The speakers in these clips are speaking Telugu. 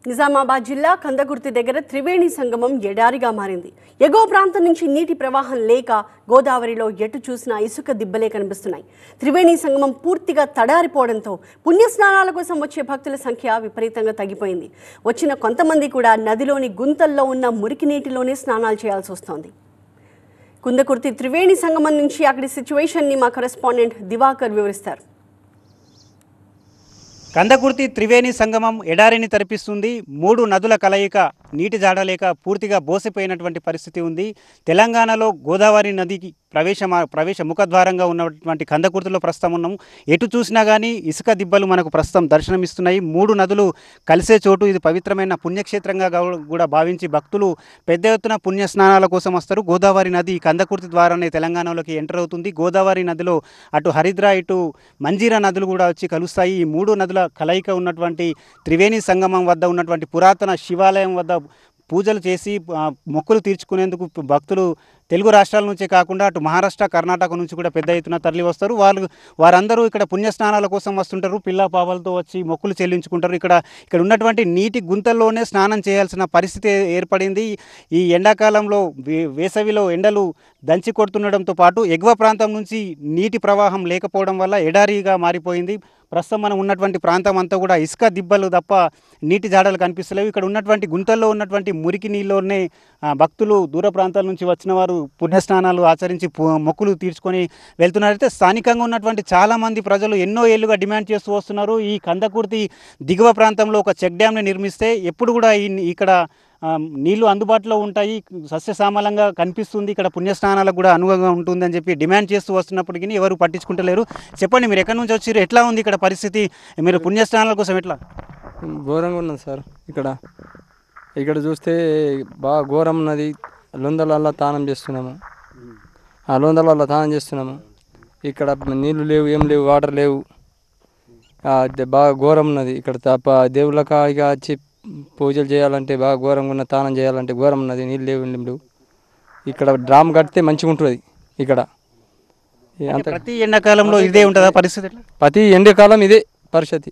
నిజామాబాద్ జిల్లా కందకుర్తి దగ్గర త్రివేణి సంగమం ఎడారిగా మారింది. ఎగువ ప్రాంతం నుంచి నీటి ప్రవాహం లేక గోదావరిలో ఎటు చూసినా ఇసుక దిబ్బలే కనిపిస్తున్నాయి. త్రివేణి సంగమం పూర్తిగా తడారిపోవడంతో పుణ్యస్నానాల కోసం వచ్చే భక్తుల సంఖ్య విపరీతంగా తగ్గిపోయింది. వచ్చిన కొంతమంది కూడా నదిలోని గుంతల్లో ఉన్న మురికి నీటిలోనే స్నానాలు చేయాల్సి వస్తోంది. కుందకుర్తి త్రివేణి సంగమం నుంచి అక్కడి సిచ్యువేషన్ని మా కరెస్పాండెంట్ దివాకర్ వివరిస్తారు. కందకుర్తి త్రివేణి సంగమం ఎడారిని తరిపిస్తుంది. 3 నదుల కలయిక నీటి జాడలేక పూర్తిగా బోసిపోయినటువంటి పరిస్థితి ఉంది. తెలంగాణలో గోదావరి నదికి ప్రవేశ ముఖద్వారంగా ఉన్నటువంటి కందకుర్తిలో ప్రస్తుతం ఉన్నాం. ఎటు చూసినా కానీ ఇసుక దిబ్బలు మనకు ప్రస్తుతం దర్శనమిస్తున్నాయి. 3 నదులు కలిసే చోటు. ఇది పవిత్రమైన పుణ్యక్షేత్రంగా కూడా భావించి భక్తులు పెద్ద ఎత్తున పుణ్య స్నానాల కోసం వస్తారు. గోదావరి నది కందకుర్తి ద్వారానే తెలంగాణలోకి ఎంటర్ అవుతుంది. గోదావరి నదిలో అటు హరిద్రా ఇటు మంజీరా నదులు కూడా వచ్చి కలుస్తాయి. ఈ 3 నదుల కలయిక ఉన్నటువంటి త్రివేణి సంగమం వద్ద ఉన్నటువంటి పురాతన శివాలయం వద్ద పూజలు చేసి మొక్కులు తీర్చుకునేందుకు భక్తులు తెలుగు రాష్ట్రాల నుంచే కాకుండా అటు మహారాష్ట్ర, కర్ణాటక నుంచి కూడా పెద్ద ఎత్తున తరలి వస్తారు. వారందరూ ఇక్కడ పుణ్యస్నానాల కోసం వస్తుంటారు. పిల్ల పాపలతో వచ్చి మొక్కులు చెల్లించుకుంటారు. ఇక్కడ ఉన్నటువంటి నీటి గుంతల్లోనే స్నానం చేయాల్సిన పరిస్థితి ఏర్పడింది. ఈ ఎండాకాలంలో వేసవిలో ఎండలు దంచి కొడుతుండడంతో పాటు ఎగువ ప్రాంతం నుంచి నీటి ప్రవాహం లేకపోవడం వల్ల ఎడారిగా మారిపోయింది. ప్రస్తుతం మనం ఉన్నటువంటి ప్రాంతం అంతా కూడా ఇసుక దిబ్బలు తప్ప నీటి జాడలు కనిపిస్తలేవు. ఇక్కడ ఉన్నటువంటి గుంతల్లో ఉన్నటువంటి మురికి నీళ్ళలోనే భక్తులు దూర ప్రాంతాల నుంచి వచ్చిన వారు పుణ్యస్నానాలు ఆచరించి మొక్కులు తీర్చుకొని వెళ్తున్నారైతే స్థానికంగా ఉన్నటువంటి చాలామంది ప్రజలు ఎన్నో ఏళ్లుగా డిమాండ్ చేస్తూ వస్తున్నారు. ఈ కందకుర్తి దిగువ ప్రాంతంలో ఒక చెక్ డ్యామ్ని నిర్మిస్తే ఎప్పుడు కూడా ఇక్కడ నీళ్లు అందుబాటులో ఉంటాయి, సస్యశ్యామలంగా కనిపిస్తుంది, ఇక్కడ పుణ్యస్నానాలకు కూడా అనువుగా ఉంటుందని చెప్పి డిమాండ్ చేస్తూ వస్తున్నప్పటికీ ఎవరు పట్టించుకుంటలేరు. చెప్పండి, మీరు ఎక్కడి నుంచి వచ్చారు, ఎట్లా ఉంది ఇక్కడ పరిస్థితి? మీరు పుణ్యస్నానాల కోసం ఎట్లా? ఘోరంగా ఉన్నది సార్. ఇక్కడ చూస్తే బాగా ఘోరం ఉన్నది. లొందలల్లో తానం చేస్తున్నాము. ఆ లొందలల్లో తానం చేస్తున్నాము. ఇక్కడ నీళ్ళు లేవు, ఏం లేవు, వాటర్ లేవు. బాగా ఘోరం ఉన్నది. ఇక్కడ తప్ప దేవుళ్ళకి ఇక వచ్చి పూజలు చేయాలంటే బాగా ఘోరంగా ఉన్న, తానం చేయాలంటే ఘోరం ఉన్నది. నీళ్ళు లేవు, ఏం లేవు. ఇక్కడ డ్రామ్ కడితే మంచిగా ఉంటుంది. ఇక్కడ ప్రతి ఎండాకాలంలో ఇదే ఉంటుందా పరిస్థితి? ప్రతి ఎండాకాలం ఇదే పరిస్థితి.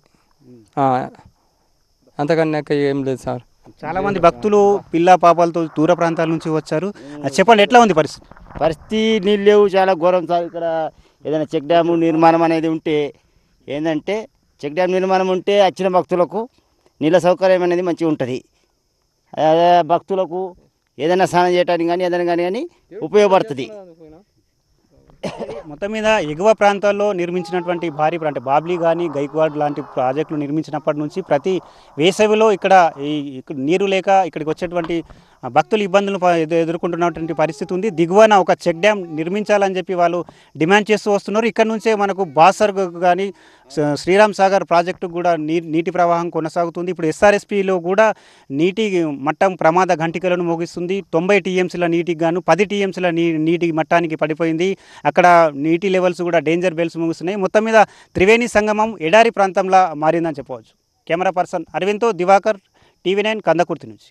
అంతకన్నా ఏం లేదు సార్. చాలామంది భక్తులు పిల్ల పాపాలతో దూర ప్రాంతాల నుంచి వచ్చారు. చెప్పండి, ఎట్లా ఉంది పరిస్థితి? నీళ్ళు లేవు, చాలా ఘోరం సార్. ఇక్కడ ఏదైనా చెక్ డ్యాము నిర్మాణం అనేది ఉంటే ఏంటంటే చెక్ డ్యామ్ నిర్మాణం ఉంటే వచ్చిన భక్తులకు నీళ్ళ సౌకర్యం అనేది మంచిగా ఉంటుంది. భక్తులకు ఏదైనా స్నానం చేయడానికి కానీ ఏదైనా కానీ ఉపయోగపడుతుంది. మొత్తం మీద ఎగువ ప్రాంతాల్లో నిర్మించినటువంటి భారీ బాబ్లీ కానీ గైక్వాడ్ లాంటి ప్రాజెక్టులు నిర్మించినప్పటి నుంచి ప్రతి వేసవిలో ఇక్కడ నీరు లేక ఇక్కడికి వచ్చేటువంటి భక్తులు ఇబ్బందులు ఎదుర్కొంటున్నటువంటి పరిస్థితి ఉంది. దిగువన ఒక చెక్ డ్యామ్ నిర్మించాలని చెప్పి వాళ్ళు డిమాండ్ చేస్తూ వస్తున్నారు. ఇక్కడ నుంచే మనకు బాసర్ కానీ శ్రీరామ్ సాగర్ ప్రాజెక్టు కూడా నీటి ప్రవాహం కొనసాగుతుంది. ఇప్పుడు ఎస్ఆర్ఎస్పిలో కూడా నీటి మట్టం ప్రమాద ఘంటికలను మోగిస్తుంది. 90 టీఎంసీల నీటికి గాను 10 టీఎంసీల నీటి మట్టానికి పడిపోయింది. అక్కడ నీటి లెవెల్స్ కూడా డేంజర్ బెల్స్ ముగుస్తున్నాయి. మొత్తం మీద త్రివేణి సంగమం ఎడారి ప్రాంతంలా మారిందని చెప్పవచ్చు. కెమెరా పర్సన్ అరవింద్తో దివాకర్, టీవీ9 కందకుర్తి నుంచి.